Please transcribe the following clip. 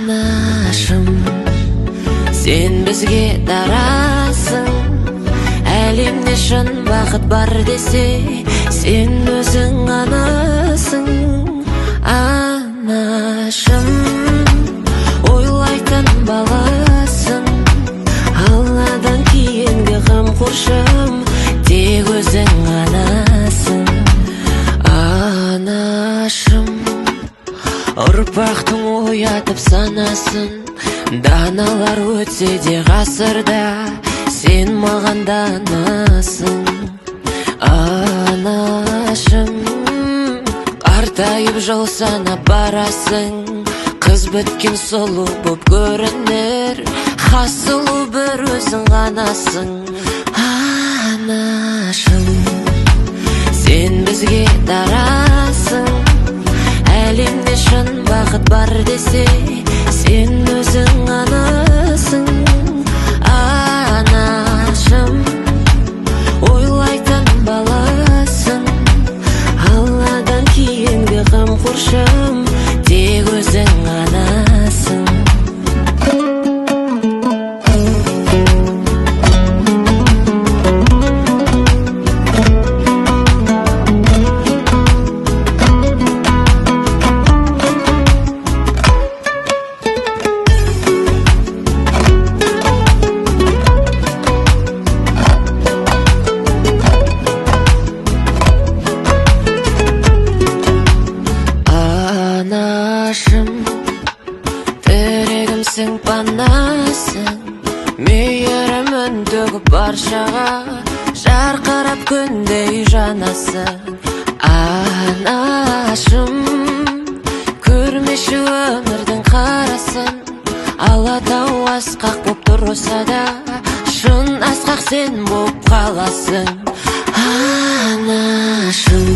Анашым, сен бізге дарасың. Әлемде шын бақыт бар десе, сен өзің анасың. Анашым, ойлайтын баласың. Алладан кейінгі қамқоршым, тек өзің анасың. Анашым, ұрпақтың оятып санасын. Даналар өтсе де ғасырда, сен маған данасың. Анашым, қартайып жыл санап барасың. Қыз біткен сұлу боп көрінер, хас сұлу бір өзің ғанасың. Анашым, сен бізге дарасың. Әлемде шын бақыт бар десе, сен өзің анасың. Анашым, ойлайтын баласың. Алладан кейінгі қамқоршым, тек өзің анасың. Анашым, тірегімсің, панасың. Мейірімін төгіп баршаға, жарқырап күндей жанасың. Анашым, көрмеші өмірдің қарасын. Алатау асқақ боп тұрса да, шын асқақ сен боп қаласың. Анашым,